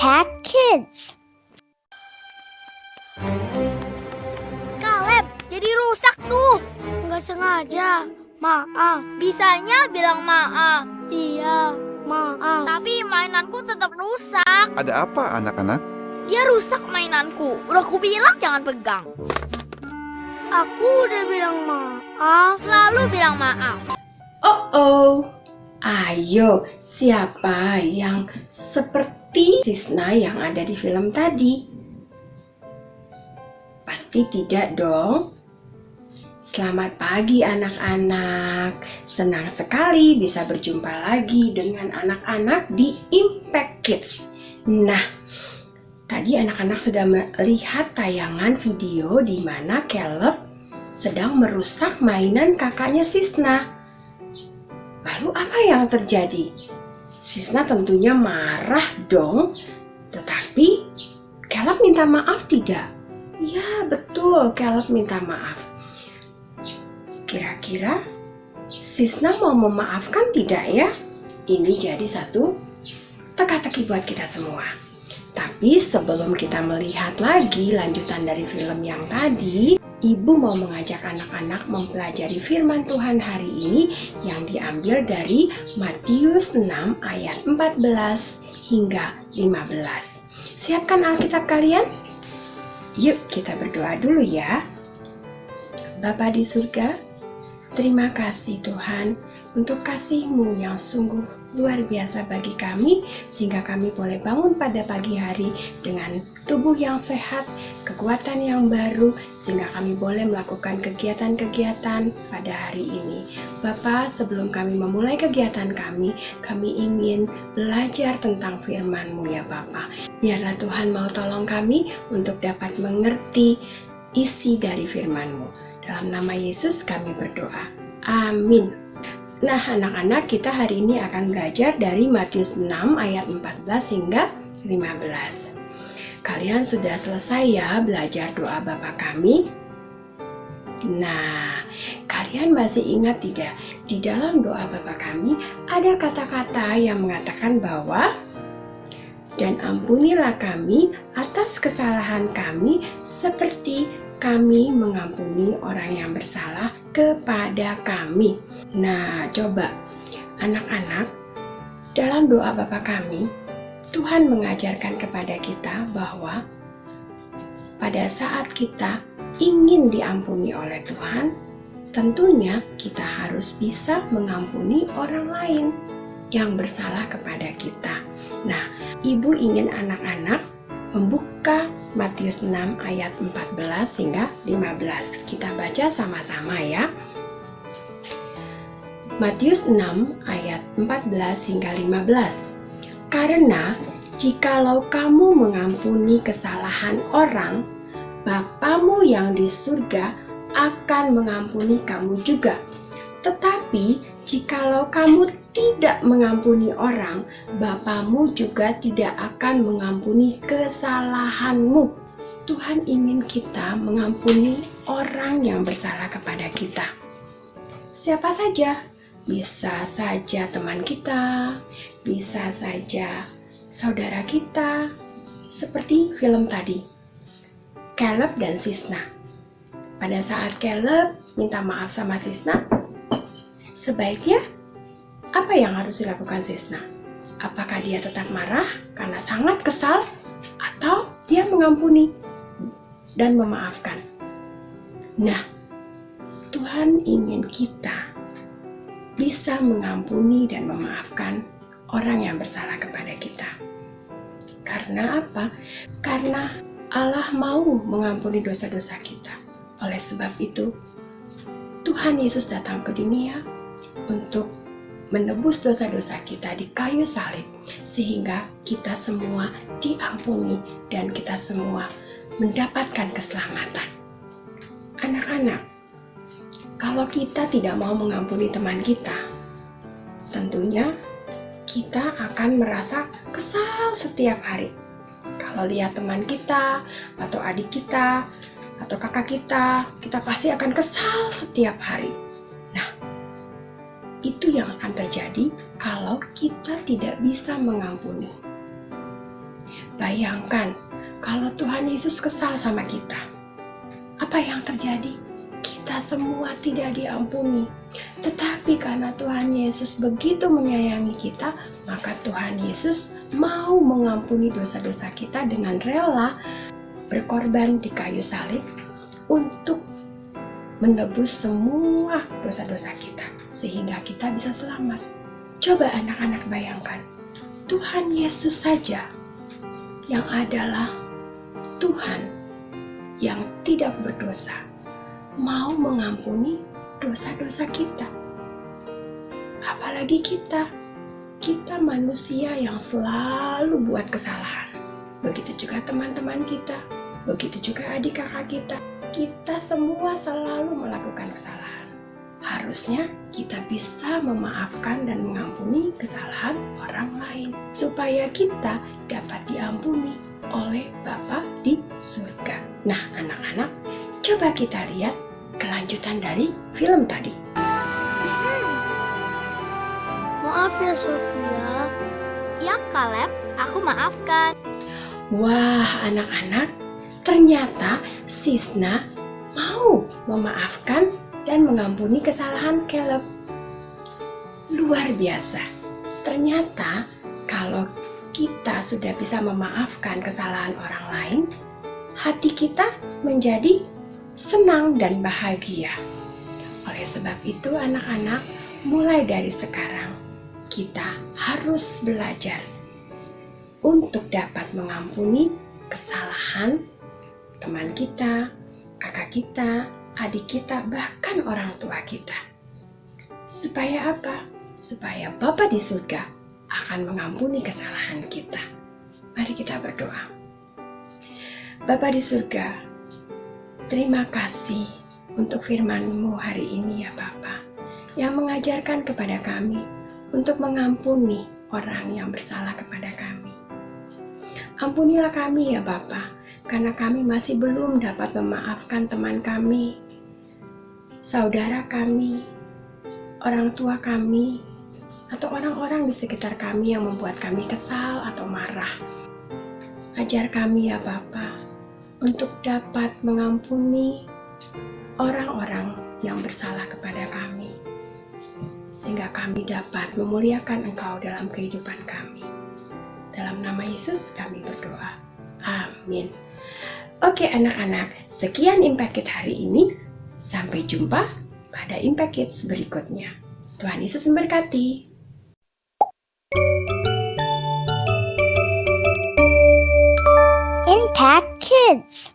Impact Kids. Kaleb, jadi rusak tuh. Nggak sengaja. Maaf. Bisanya bilang maaf. Iya, maaf. Tapi mainanku tetap rusak. Ada apa anak-anak? Dia rusak mainanku. Udah aku bilang jangan pegang. Aku udah bilang maaf. Selalu bilang maaf. Oh, ayo, siapa yang seperti Sisna yang ada di film tadi? Pasti tidak dong. Selamat pagi anak-anak. Senang sekali bisa berjumpa lagi dengan anak-anak di Impact Kids. Nah, tadi anak-anak sudah melihat tayangan video di mana Caleb sedang merusak mainan kakaknya Sisna. Lalu apa yang terjadi? Sisna tentunya marah dong. Tetapi Caleb minta maaf tidak? Ya betul, Caleb minta maaf. Kira-kira Sisna mau memaafkan tidak ya? Ini jadi satu teka-teki buat kita semua. Tapi sebelum kita melihat lagi lanjutan dari film yang tadi, Ibu mau mengajak anak-anak mempelajari firman Tuhan hari ini yang diambil dari Matius 6 ayat 14 hingga 15. Siapkan Alkitab kalian? Yuk kita berdoa dulu ya. Bapa di surga, terima kasih Tuhan untuk kasih-Mu yang sungguh luar biasa bagi kami, sehingga kami boleh bangun pada pagi hari dengan tubuh yang sehat, kekuatan yang baru, sehingga kami boleh melakukan kegiatan-kegiatan pada hari ini. Bapa, sebelum kami memulai kegiatan kami ingin belajar tentang firman-Mu ya Bapa. Biarlah Tuhan mau tolong kami untuk dapat mengerti isi dari firman-Mu. Dalam nama Yesus kami berdoa. Amin. Nah anak-anak, kita hari ini akan belajar dari Matius 6 ayat 14 hingga 15. Kalian sudah selesai ya belajar doa Bapa kami? Nah, kalian masih ingat tidak? Di dalam doa Bapa kami ada kata-kata yang mengatakan bahwa dan ampunilah kami atas kesalahan kami seperti kami mengampuni orang yang bersalah kepada kami. Nah, coba anak-anak, dalam doa Bapa kami, Tuhan mengajarkan kepada kita bahwa pada saat kita ingin diampuni oleh Tuhan, tentunya kita harus bisa mengampuni orang lain yang bersalah kepada kita. Nah, Ibu ingin anak-anak membuka Matius 6 ayat 14 hingga 15. Kita baca sama-sama ya. Matius 6 ayat 14 hingga 15. Karena jikalau kamu mengampuni kesalahan orang, Bapamu yang di surga akan mengampuni kamu juga. Tetapi jikalau kamu tidak mengampuni orang, Bapamu juga tidak akan mengampuni kesalahanmu. Tuhan ingin kita mengampuni orang yang bersalah kepada kita. Siapa saja? Bisa saja teman kita, bisa saja saudara kita, seperti film tadi, Caleb dan Sisna. Pada saat Caleb minta maaf sama Sisna, sebaiknya apa yang harus dilakukan Sisna? Apakah dia tetap marah karena sangat kesal, atau dia mengampuni dan memaafkan? Nah, Tuhan ingin kita bisa mengampuni dan memaafkan orang yang bersalah kepada kita. Karena apa? Karena Allah mau mengampuni dosa-dosa kita. Oleh sebab itu, Tuhan Yesus datang ke dunia untuk menebus dosa-dosa kita di kayu salib, sehingga kita semua diampuni dan kita semua mendapatkan keselamatan. Anak-anak, kalau kita tidak mau mengampuni teman kita, tentunya kita akan merasa kesal setiap hari. Kalau lihat teman kita, atau adik kita, atau kakak kita pasti akan kesal setiap hari. Nah, itu yang akan terjadi kalau kita tidak bisa mengampuni. Bayangkan kalau Tuhan Yesus kesal sama kita. Apa yang terjadi? Kita semua tidak diampuni. Tetapi karena Tuhan Yesus begitu menyayangi kita, maka Tuhan Yesus mau mengampuni dosa-dosa kita dengan rela berkorban di kayu salib untuk menebus semua dosa-dosa kita, sehingga kita bisa selamat. Coba anak-anak bayangkan, Tuhan Yesus saja yang adalah Tuhan yang tidak berdosa mau mengampuni dosa-dosa kita. Apalagi kita manusia yang selalu buat kesalahan. Begitu juga teman-teman kita, begitu juga adik kakak kita. Kita semua selalu melakukan kesalahan. Harusnya kita bisa memaafkan dan mengampuni kesalahan orang lain, supaya kita dapat diampuni oleh Bapa di surga. Nah, anak-anak, coba kita lihat kelanjutan dari film tadi. Maaf ya Sofia. Ya Caleb, aku maafkan. Wah, anak-anak, ternyata Sisna mau memaafkan dan mengampuni kesalahan Caleb. Luar biasa. Ternyata kalau kita sudah bisa memaafkan kesalahan orang lain, hati kita menjadi senang dan bahagia. Oleh sebab itu anak-anak, mulai dari sekarang kita harus belajar untuk dapat mengampuni kesalahan teman kita, kakak kita, adik kita, bahkan orang tua kita. Supaya apa? Supaya Bapa di surga akan mengampuni kesalahan kita. Mari kita berdoa. Bapa di surga, terima kasih untuk firman-Mu hari ini ya Bapa, yang mengajarkan kepada kami untuk mengampuni orang yang bersalah kepada kami. Ampunilah kami ya Bapa, karena kami masih belum dapat memaafkan teman kami, saudara kami, orang tua kami, atau orang-orang di sekitar kami yang membuat kami kesal atau marah. Ajar kami ya Bapa untuk dapat mengampuni orang-orang yang bersalah kepada kami, sehingga kami dapat memuliakan Engkau dalam kehidupan kami. Dalam nama Yesus kami berdoa. Amin. Oke anak-anak, sekian Impact Kids hari ini. Sampai jumpa pada Impact Kids berikutnya. Tuhan Yesus memberkati. Impact Kids.